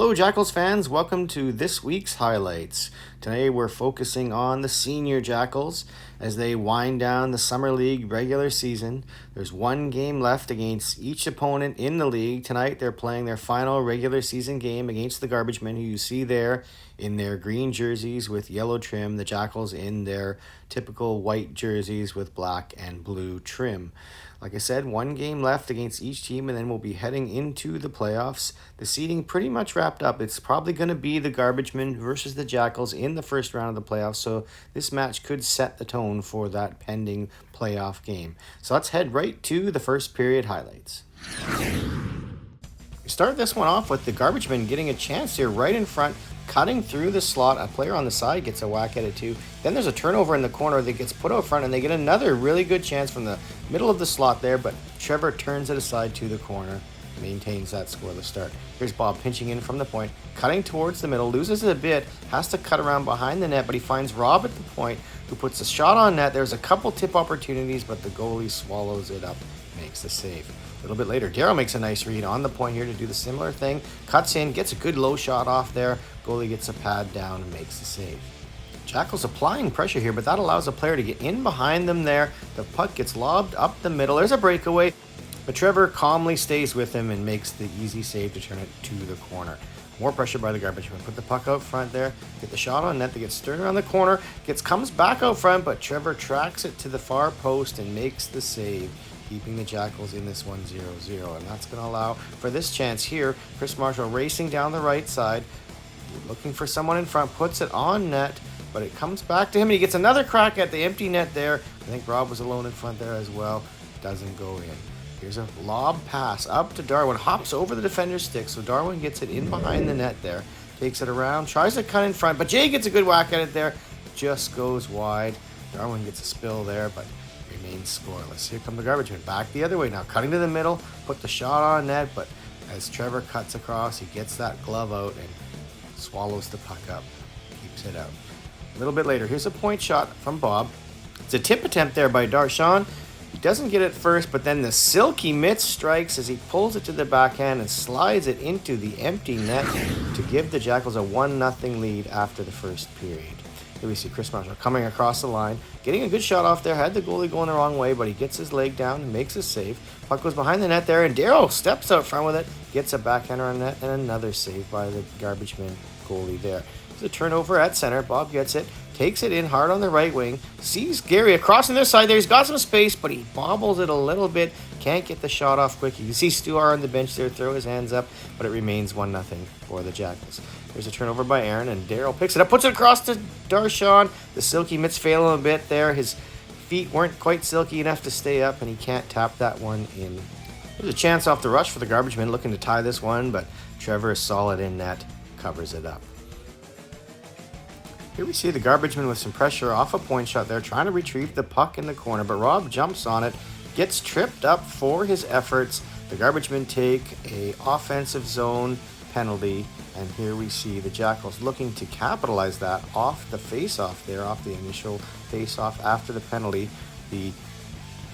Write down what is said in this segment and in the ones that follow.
Hello, Jackals fans. Welcome to this week's highlights. Today we're focusing on the senior Jackals as they wind down the Summer League regular season. There's one game left against each opponent in the league. Tonight they're playing their final regular season game against the Garbage Men, who you see there in their green jerseys with yellow trim. The Jackals in their typical white jerseys with black and blue trim. Like I said, one game left against each team, and then we'll be heading into the playoffs. The seeding pretty much wrapped up. It's probably going to be the Garbage Men versus the Jackals in the first round of the playoffs, so this match could set the tone for that pending playoff game. So let's head right to the first period highlights. We start this one off with the Garbage Men getting a chance here right in front, cutting through the slot. A player on the side gets a whack at it too. Then there's a turnover in the corner that gets put out front, and they get another really good chance from the middle of the slot there, but Trevor turns it aside to the corner, maintains that scoreless start. Here's Bob pinching in from the point, cutting towards the middle, loses it a bit, has to cut around behind the net, but he finds Rob at the point, who puts a shot on net. There's a couple tip opportunities, but the goalie swallows it up, makes the save. A little bit later, Darryl makes a nice read on the point here to do the similar thing. Cuts in, gets a good low shot off there. Goalie gets a pad down and makes the save. Jackals applying pressure here, but that allows a player to get in behind them there. The puck gets lobbed up the middle. There's a breakaway, but Trevor calmly stays with him and makes the easy save to turn it to the corner. More pressure by the Garbage Men. Put the puck out front there. Get the shot on net that gets stirred around the corner. Comes back out front, but Trevor tracks it to the far post and makes the save, keeping the Jackals in this 1-0-0. And that's going to allow for this chance here. Chris Marshall racing down the right side, looking for someone in front, puts it on net, but it comes back to him, and he gets another crack at the empty net there. I think Rob was alone in front there as well. Doesn't go in. Here's a lob pass up to Darwin, hops over the defender's stick, so Darwin gets it in behind the net there, takes it around, tries to cut in front, but Jay gets a good whack at it there, just goes wide. Darwin gets a spill there, but remains scoreless. Here come the Garbage Men, back the other way now, cutting to the middle, put the shot on net, but as Trevor cuts across, he gets that glove out and swallows the puck up, keeps it out. A little bit later, here's a point shot from Bob. It's a tip attempt there by Darshawn. He doesn't get it first, but then the silky mitt strikes as he pulls it to the backhand and slides it into the empty net to give the Jackals a 1-0 lead after the first period. Here we see Chris Marshall coming across the line, getting a good shot off there, had the goalie going the wrong way, but he gets his leg down and makes a save. Puck goes behind the net there, and Darryl steps out front with it, gets a backhander on net, and another save by the Garbage Men goalie there. There's a turnover at center. Bob gets it, takes it in hard on the right wing, sees Gary across on their side there. He's got some space, but he bobbles it a little bit, can't get the shot off quick. You can see Stu R on the bench there throw his hands up, but it remains 1-0 for the Jackals. There's a turnover by Aaron, and Darryl picks it up, puts it across to Darshawn. The silky mitts fail him a bit there. His feet weren't quite silky enough to stay up, and he can't tap that one in. There's a chance off the rush for the Garbage Men, looking to tie this one, but Trevor is solid in net, covers it up. Here we see the Garbage Men with some pressure off a point shot there, trying to retrieve the puck in the corner, but Rob jumps on it, gets tripped up for his efforts. The Garbage Men take a offensive zone penalty, and here we see the Jackals looking to capitalize that off the face-off there, off the initial face-off after the penalty. The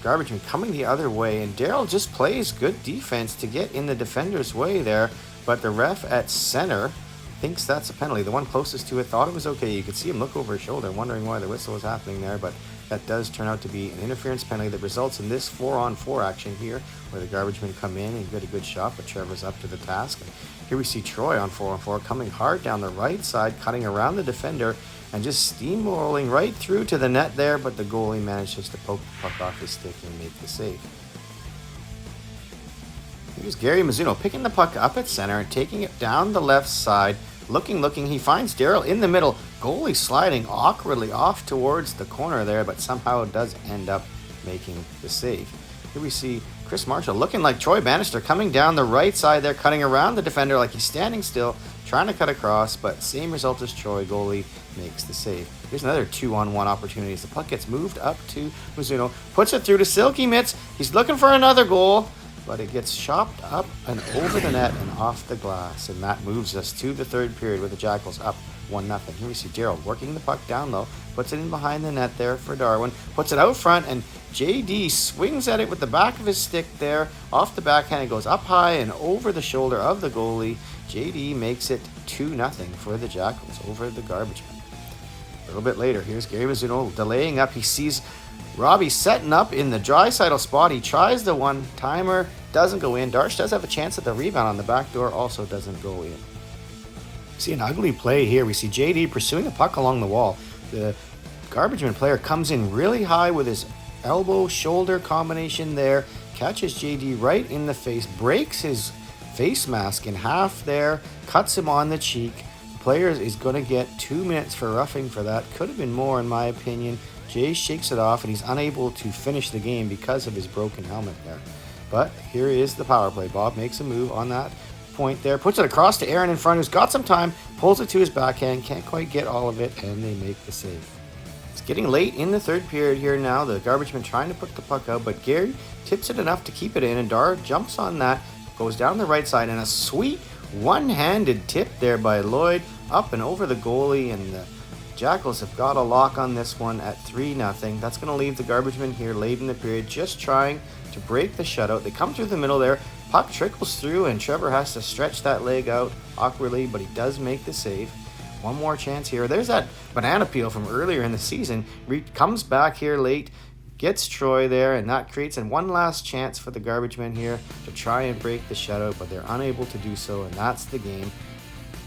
Garbage Men coming the other way, and Darryl just plays good defense to get in the defender's way there, but the ref at center thinks that's a penalty. The one closest to it thought it was okay. You could see him look over his shoulder, wondering why the whistle was happening there, but that does turn out to be an interference penalty that results in this 4-on-4 action here, where the Garbage Men come in and get a good shot, but Trevor's up to the task. And here we see Troy on 4-on-4 coming hard down the right side, cutting around the defender, and just steamrolling right through to the net there, but the goalie manages to poke the puck off his stick and make the save. Here's Gary Mizuno picking the puck up at center and taking it down the left side. Looking, he finds Darryl in the middle. Goalie sliding awkwardly off towards the corner there, but somehow does end up making the save. Here we see Chris Marshall looking like Troy Bannister coming down the right side there, cutting around the defender like he's standing still, trying to cut across, but same result as Troy. Goalie makes the save. Here's another 2-on-1 opportunity as the puck gets moved up to Mizuno, puts it through to Silky Mitts. He's looking for another goal, but it gets chopped up and over the net and off the glass. And that moves us to the third period with the Jackals up 1-0. Here we see Darryl working the puck down low, puts it in behind the net there for Darwin, puts it out front, and JD swings at it with the back of his stick there, off the backhand. It goes up high and over the shoulder of the goalie, JD makes it 2-0 for the Jackals over the Garbage Men. A little bit later, here's Gary Mizuno delaying up. He sees Robbie setting up in the Draisaitl spot. He tries the one-timer, doesn't go in. Darsh does have a chance at the rebound on the back door, also doesn't go in. See an ugly play here. We see JD pursuing the puck along the wall. The Garbage Man player comes in really high with his elbow-shoulder combination there, catches JD right in the face, breaks his face mask in half there, cuts him on the cheek. The player is going to get 2 minutes for roughing for that. Could have been more in my opinion. Jay shakes it off and he's unable to finish the game because of his broken helmet there. But here is the power play. Bob makes a move on that point there, puts it across to Aaron in front, who's got some time, pulls it to his backhand, can't quite get all of it, and they make the save. It's getting late in the third period here now. The Garbage Men trying to put the puck out, but Gary tips it enough to keep it in, and Dar jumps on that, goes down the right side, and a sweet one-handed tip there by Lloyd up and over the goalie, and the Jackals have got a lock on this one at 3-0. That's going to leave the Garbage Men here late in the period, just trying to break the shutout. They come through the middle there. Puck trickles through, and Trevor has to stretch that leg out awkwardly, but he does make the save. One more chance here. There's that banana peel from earlier in the season. Comes back here late, gets Troy there, and that creates one last chance for the Garbage Men here to try and break the shutout, but they're unable to do so, and that's the game.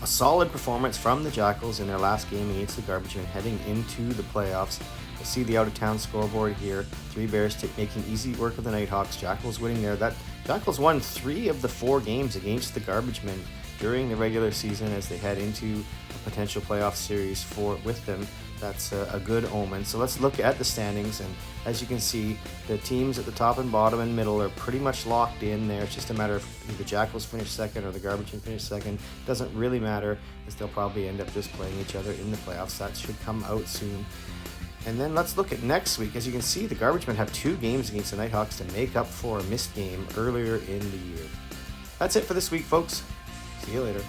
A solid performance from the Jackals in their last game against the Garbage Men heading into the playoffs. We'll see the out-of-town scoreboard here. Three Bears making easy work of the Nighthawks. Jackals winning there. That Jackals won 3 of the 4 games against the Garbage Men during the regular season as they head into a potential playoff series with them. That's a good omen. So let's look at the standings, and as you can see, the teams at the top and bottom and middle are pretty much locked in there. It's just a matter of if the Jackals finish second or the Garbage Men finish second. Doesn't really matter, as they'll probably end up just playing each other in the playoffs. That should come out soon. And then let's look at next week. As you can see, the Garbage Men have 2 games against the Nighthawks to make up for a missed game earlier in the year. That's it for this week, folks. See you later.